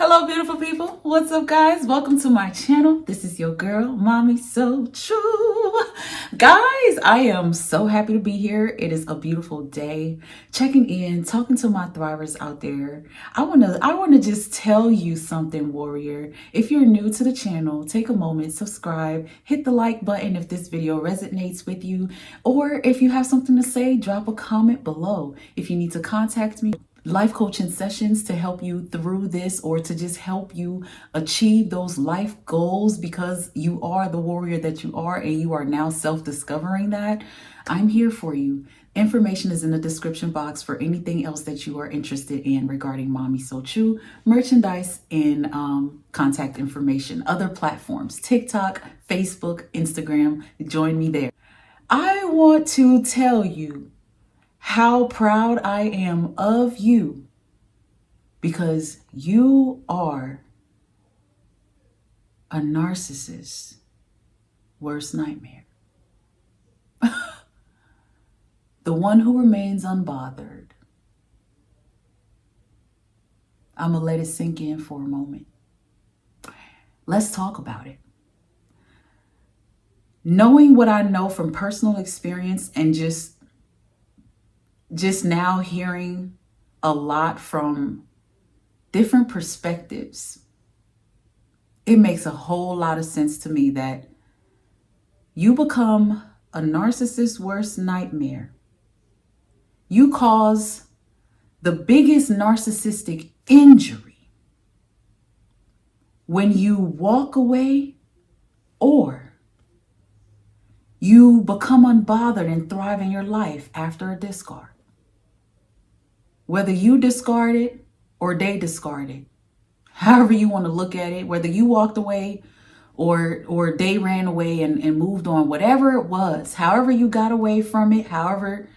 Hello, beautiful people. What's up, guys? Welcome to my channel. This is your girl, Mommy So True. Guys, I am so happy to be here. It is a beautiful day. Checking in, talking to my thrivers out there. I wanna just tell you something, warrior. If you're new to the channel, take a moment, subscribe, hit the like button if this video resonates with you, or if you have something to say, drop a comment below. If you need to contact me, life coaching sessions to help you through this or to just help you achieve those life goals because you are the warrior that you are and you are now self-discovering that, I'm here for you. Information is in the description box for anything else that you are interested in regarding Mommy So True, merchandise, and contact information, other platforms, TikTok, Facebook, Instagram. Join me there. I want to tell you how proud I am of you because you are a narcissist's worst nightmare. The one who remains unbothered. I'm gonna let it sink in for a moment. Let's talk about it. Knowing what I know from personal experience and just now hearing a lot from different perspectives, it makes a whole lot of sense to me that you become a narcissist's worst nightmare. You cause the biggest narcissistic injury when you walk away or you become unbothered and thrive in your life after a discard. Whether you discard it or they discard it, however you want to look at it, whether you walked away or they ran away and moved on, whatever it was, however you got away from it, however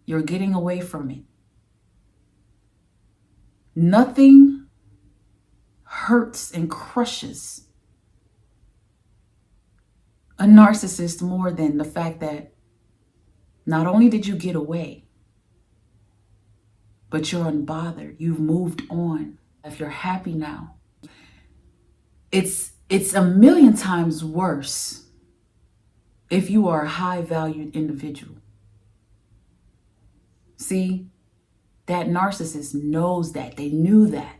you're getting away from it. Nothing hurts and crushes a narcissist more than the fact that not only did you get away, but you're unbothered. You've moved on. If you're happy now, it's a million times worse if you are a high valued individual. See, that narcissist knows that. They knew that.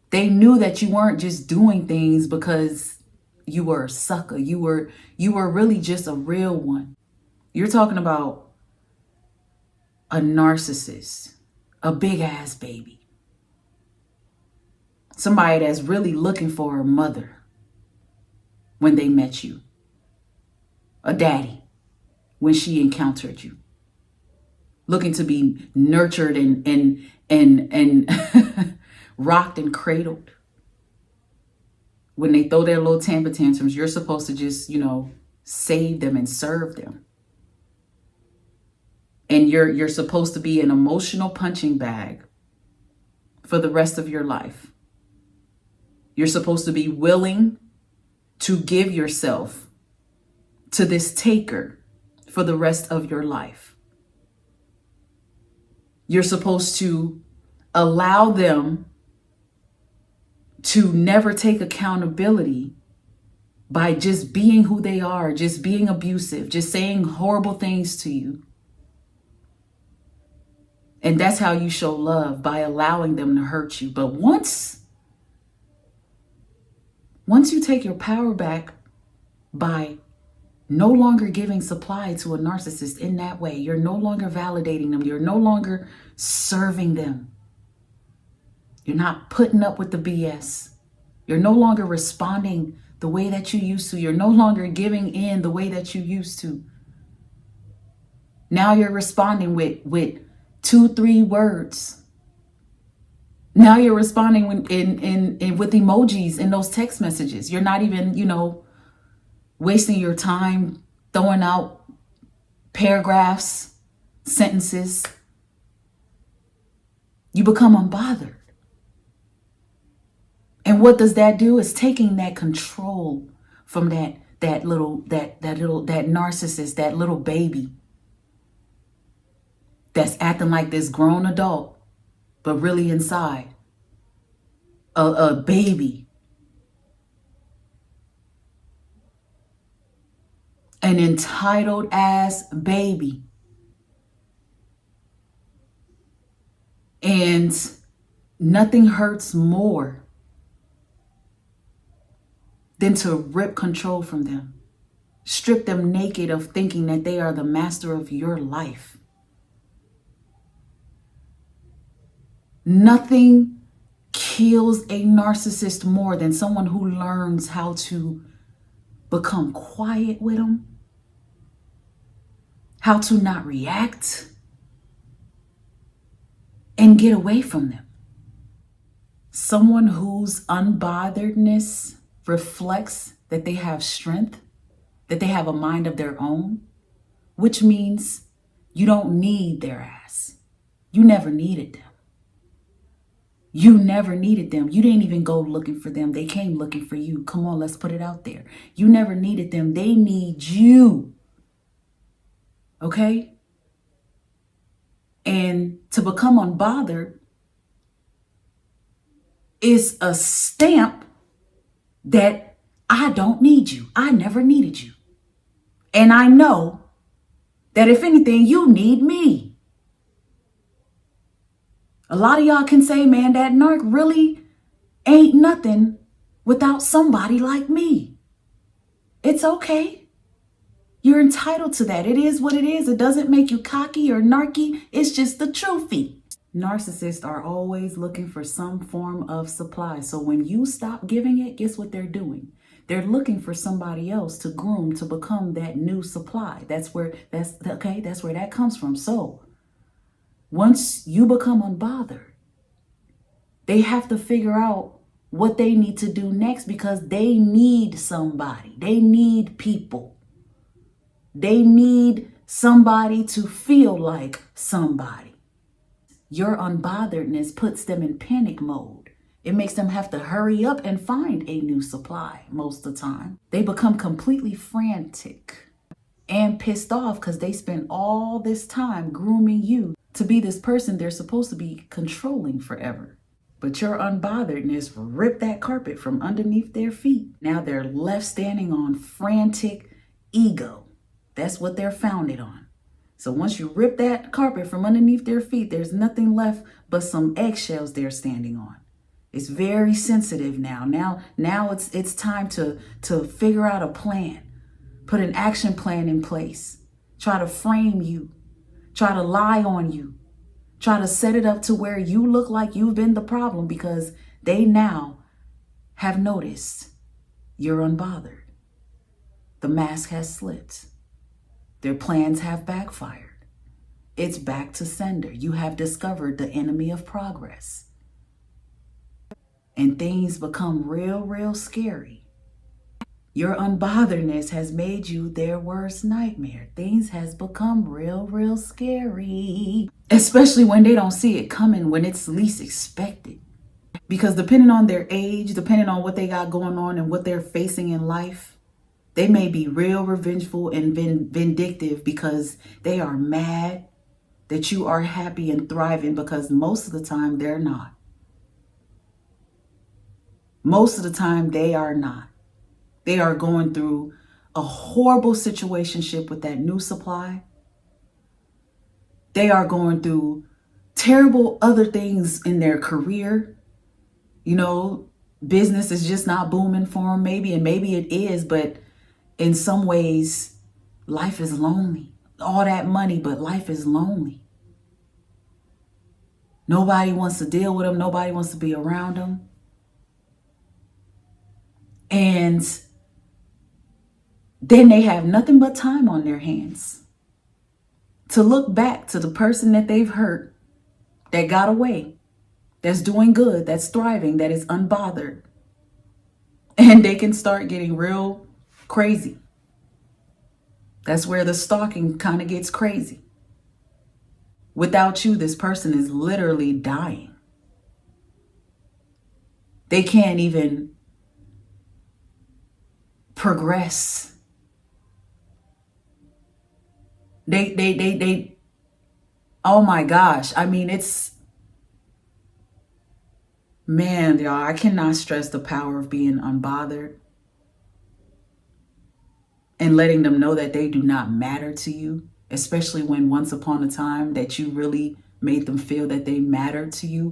They knew that you weren't just doing things because you were a sucker. You were really just a real one. You're talking about a narcissist, a big ass baby. Somebody that's really looking for a mother when they met you. A daddy when she encountered you. Looking to be nurtured and rocked and cradled. When they throw their little temper tantrums, you're supposed to just, save them and serve them. And you're supposed to be an emotional punching bag for the rest of your life. You're supposed to be willing to give yourself to this taker for the rest of your life. You're supposed to allow them to never take accountability by just being who they are, just being abusive, just saying horrible things to you. And that's how you show love, by allowing them to hurt you. But once you take your power back by no longer giving supply to a narcissist in that way, you're no longer validating them. You're no longer serving them. You're not putting up with the BS. You're no longer responding the way that you used to. You're no longer giving in the way that you used to. Now you're responding with 2-3 words. Now you're responding with emojis in those text messages. You're not even, wasting your time throwing out paragraphs, sentences. You become unbothered. And what does that do? It's taking that control from that narcissist, that little baby that's acting like this grown adult, but really inside a baby, an entitled ass baby. And nothing hurts more than to rip control from them. Strip them naked of thinking that they are the master of your life. Nothing kills a narcissist more than someone who learns how to become quiet with them, how to not react, and get away from them. Someone whose unbotheredness reflects that they have strength, that they have a mind of their own, which means you don't need their ass. You never needed them. You never needed them. You didn't even go looking for them. They came looking for you. Come on, let's put it out there. You never needed them. They need you. Okay? And to become unbothered is a stamp that I don't need you. I never needed you. And I know that if anything, you need me. A lot of y'all can say, man, that narc really ain't nothing without somebody like me. It's okay. You're entitled to that. It is what it is. It doesn't make you cocky or narky. It's just the truthie. Narcissists are always looking for some form of supply. So when you stop giving it, guess what they're doing? They're looking for somebody else to groom to become that new supply. That's where that comes from. So once you become unbothered, they have to figure out what they need to do next because they need somebody. They need people. They need somebody to feel like somebody. Your unbotheredness puts them in panic mode. It makes them have to hurry up and find a new supply most of the time. They become completely frantic and pissed off because they spent all this time grooming you to be this person they're supposed to be controlling forever. But your unbotheredness ripped that carpet from underneath their feet. Now they're left standing on frantic ego. That's what they're founded on. So once you rip that carpet from underneath their feet, there's nothing left but some eggshells they're standing on. It's very sensitive now. Now it's time to figure out a plan. Put an action plan in place. Try to frame you. Try to lie on you. Try to set it up to where you look like you've been the problem because they now have noticed you're unbothered. The mask has slipped. Their plans have backfired. It's back to sender. You have discovered the enemy of progress. And things become real scary. Your unbotheredness has made you their worst nightmare. Things has become real scary. Especially when they don't see it coming, when it's least expected. Because depending on their age, depending on what they got going on and what they're facing in life, they may be real revengeful and vindictive because they are mad that you are happy and thriving because most of the time they're not. Most of the time they are not. They are going through a horrible situationship with that new supply. They are going through terrible other things in their career. You know, business is just not booming for them maybe, and maybe it is, but in some ways, life is lonely. All that money, but life is lonely. Nobody wants to deal with them. Nobody wants to be around them. And then they have nothing but time on their hands to look back to the person that they've hurt, that got away, that's doing good, that's thriving, that is unbothered. And they can start getting real crazy. That's where the stalking kind of gets crazy. Without you, this person is literally dying. They can't even progress. They oh my gosh. I mean, it's Man, y'all, I cannot stress the power of being unbothered and letting them know that they do not matter to you, especially when once upon a time that you really made them feel that they mattered to you.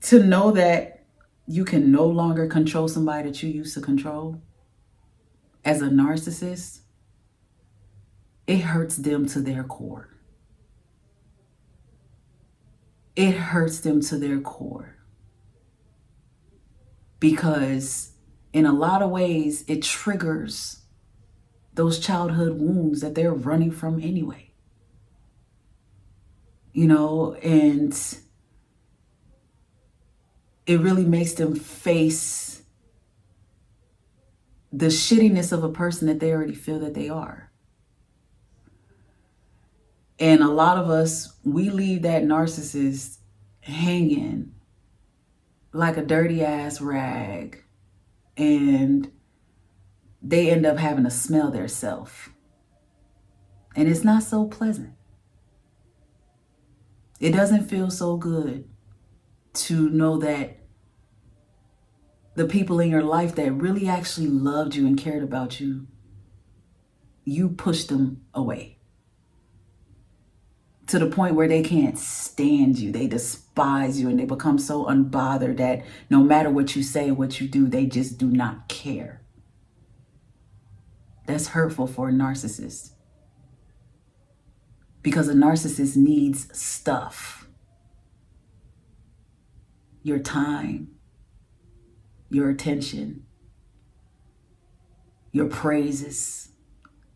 To know that you can no longer control somebody that you used to control as a narcissist, it hurts them to their core. It hurts them to their core. Because in a lot of ways, it triggers those childhood wounds that they're running from anyway. You know, and it really makes them face the shittiness of a person that they already feel that they are. And a lot of us, we leave that narcissist hanging like a dirty ass rag, and they end up having to smell their self. And it's not so pleasant. It doesn't feel so good to know that the people in your life that really actually loved you and cared about you, you pushed them away to the point where they can't stand you. They despise you and they become so unbothered that no matter what you say, what you do, they just do not care. That's hurtful for a narcissist. Because a narcissist needs stuff. Your time, your attention, your praises,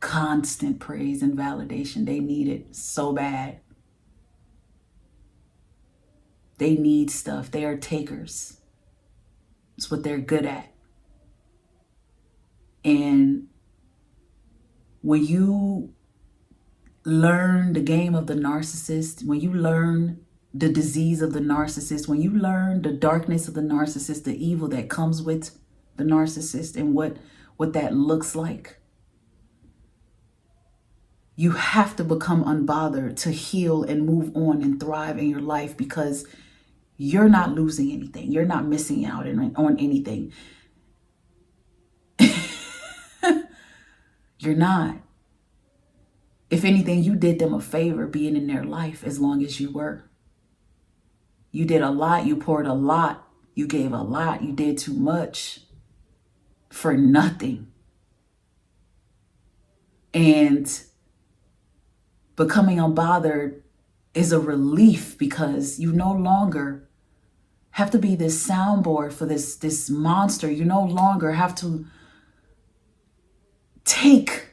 constant praise and validation. They need it so bad. They need stuff. They are takers. It's what they're good at. And when you learn the game of the narcissist, when you learn the disease of the narcissist, when you learn the darkness of the narcissist, the evil that comes with the narcissist and what that looks like, you have to become unbothered to heal and move on and thrive in your life, because you're not losing anything. You're not missing out on anything. You're not. If anything, you did them a favor being in their life as long as you were. You did a lot. You poured a lot. You gave a lot. You did too much for nothing. And becoming unbothered is a relief, because you no longer have to be this soundboard for this monster. You no longer have to take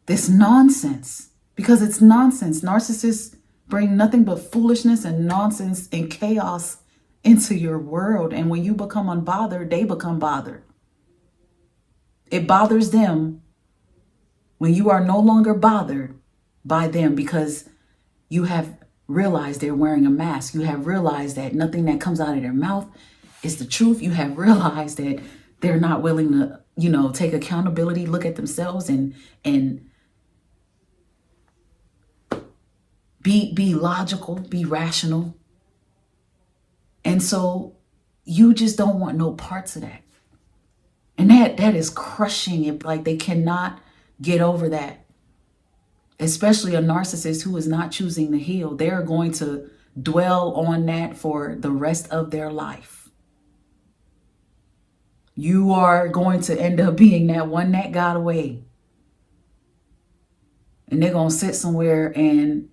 this nonsense, because it's nonsense. Narcissists bring nothing but foolishness and nonsense and chaos into your world. And when you become unbothered, they become bothered. It bothers them when you are no longer bothered by them, because you have realized they're wearing a mask. You have realized that nothing that comes out of their mouth is the truth. You have realized that they're not willing to, take accountability, look at themselves and be logical, be rational. And so you just don't want no parts of that. And that is crushing it. Like, they cannot get over that. Especially a narcissist who is not choosing to heal. They're going to dwell on that for the rest of their life. You are going to end up being that one that got away. And they're going to sit somewhere and,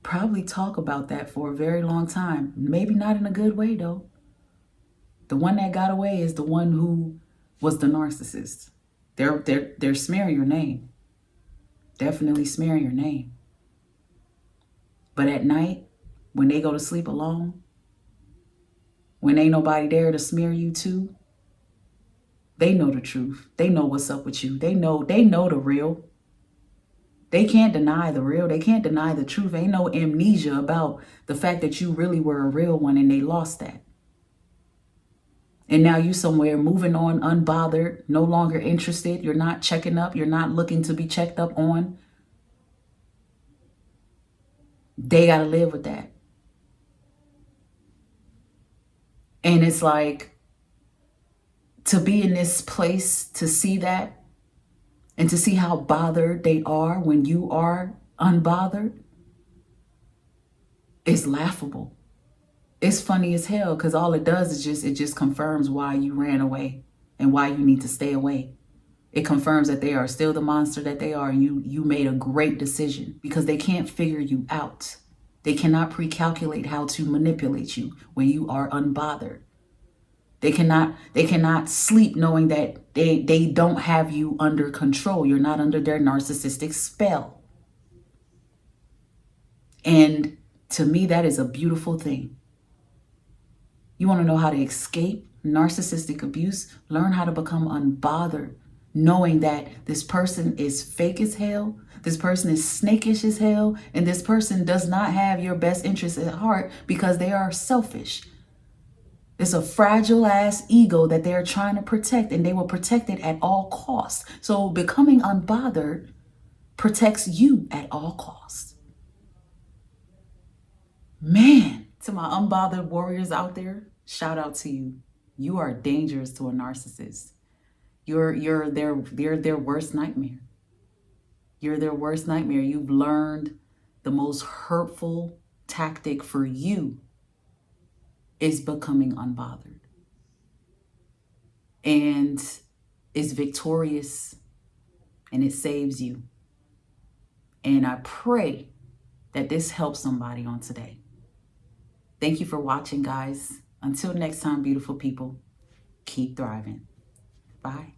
probably talk about that for a very long time. Maybe not in a good way, though. The one that got away is the one who was the narcissist. They're smearing your name. Definitely smearing your name. But at night, when they go to sleep alone, when ain't nobody there to smear you to, they know the truth. They know what's up with you. They know the real. They can't deny the real. They can't deny the truth. Ain't no amnesia about the fact that you really were a real one and they lost that. And now you somewhere moving on, unbothered, no longer interested. You're not checking up. You're not looking to be checked up on. They got to live with that. And it's like, to be in this place, to see that, and to see how bothered they are when you are unbothered, is laughable. It's funny as hell, because all it does is it just confirms why you ran away and why you need to stay away. It confirms that they are still the monster that they are, and you made a great decision, because they can't figure you out. They cannot pre-calculate how to manipulate you when you are unbothered. They cannot sleep knowing that they don't have you under control. You're not under their narcissistic spell. And to me, that is a beautiful thing. You want to know how to escape narcissistic abuse? Learn how to become unbothered, knowing that this person is fake as hell, this person is snakish as hell, and this person does not have your best interests at heart because they are selfish. It's a fragile ass ego that they're trying to protect, and they will protect it at all costs. So becoming unbothered protects you at all costs. Man, to my unbothered warriors out there, shout out to you. You are dangerous to a narcissist. You're their worst nightmare. You're their worst nightmare. You've learned the most hurtful tactic for you is becoming unbothered. And it's victorious, and it saves you. And I pray that this helps somebody on today. Thank you for watching, guys. Until next time, beautiful people, keep thriving. Bye.